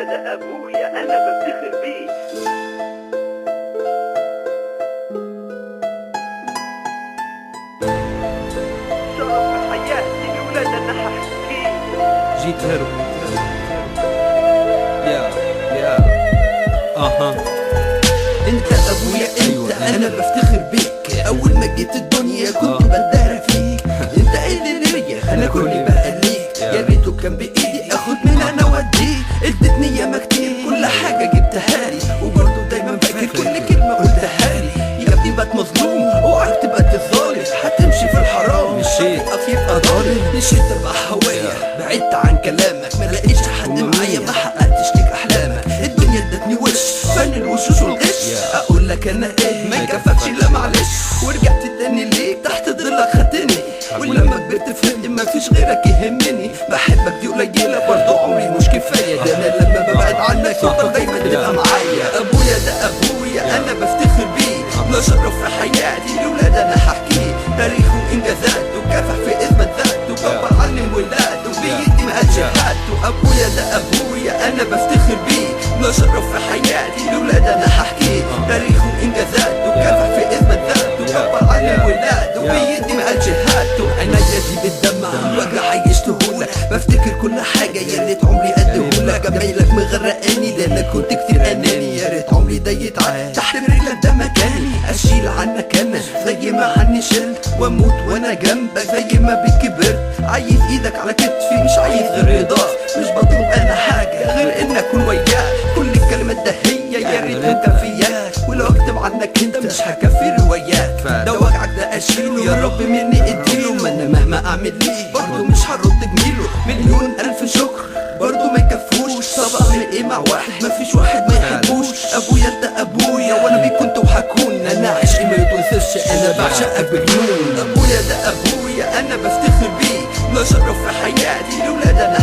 ده ابويا انا بفتخر بيه. شرف حياتي لولاد انا هحكيه. جيت هرب يا اها. انت ابويا انت انا بفتخر بيك. اول ما جيت الدنيا كنت بندهر فيك. انت اللي ليا انا كلي بقى ليك. يا ريته كان بايدي اخد من انا اوديه. ادتني ياما كتير كل حاجه جبتها لي، وبرضه دايما فاكر كل كلمه قلتها لي. يا ابني بقت مظلوم اوعك تبقى تظالم. هتمشي في الحرام مشيت يبقى ظالم. مشيت ابقى هوايا بعدت عن كلامك. ما لقيتش حد معايا ما حققتش ليك احلامك. الدنيا ادتني وش فن الوشوش والغش. اقول لك انا ايه ما كفكش لا معلش. ورجعت تاني ليك تحت ظلك خدتني. ولما كبرت فهمت ما فيش غيرك يهمني. بحبك دي قليله برضه عمري مش كفايه. ده انا لما ببعد عنك تفضل دايما تبقى معايا. ابويا ده ابويا انا بفتخر بيه. لا شرف في حياتي لولاد انا هحكيه. تاريخه انجازاته كافح في اثبات ذاته. كبر علم ولاده بيدي مهجهاته. ابويا ده ابويا انا بفتخر بيه. لا شرف في حياتي لولاد انا هحكيه. تاريخه انجازاته كافح في اثبات ذاته. كبر علم ولاده بيدي مهجهاته. عنايا دي بالدمع الوجع عيشتهولك. بفتكر كل حاجه يا ريت عمري اديهولك. جمايلك مغرقاني لانك كنت كتير اناني. يا ريت عمري ده يتعاد تحت رجلك ده مكاني. اشيل عنك انا زي ما عني شلت. واموت وانا جنبك زي ما بكبرت. عايز ايدك على كتفي مش عايز غير رضاك. مش بطلب انا حاجه غير ان اكون وياك. كل الكلمات ده هي يا ريت مكفياك. ولو اكتب عنك انت مش هكفي روايات. ده وجعك ده اشيله يا رب مني اديله. ما انا مهما اعمل ليه برضه مش هرد جميله. مليون الف شكر برضه ما يكفوش. طب اعمل ايه مع واحد مفيش واحد ما يحبوش. ابويا انت ابويا وانا بيه كنت وهكون. انا عشقي ما يتوصفش انا بعشقك بجنون. ابويا ده ابويا انا بفتخر بيه. لا شرف في حياتي لولاد انا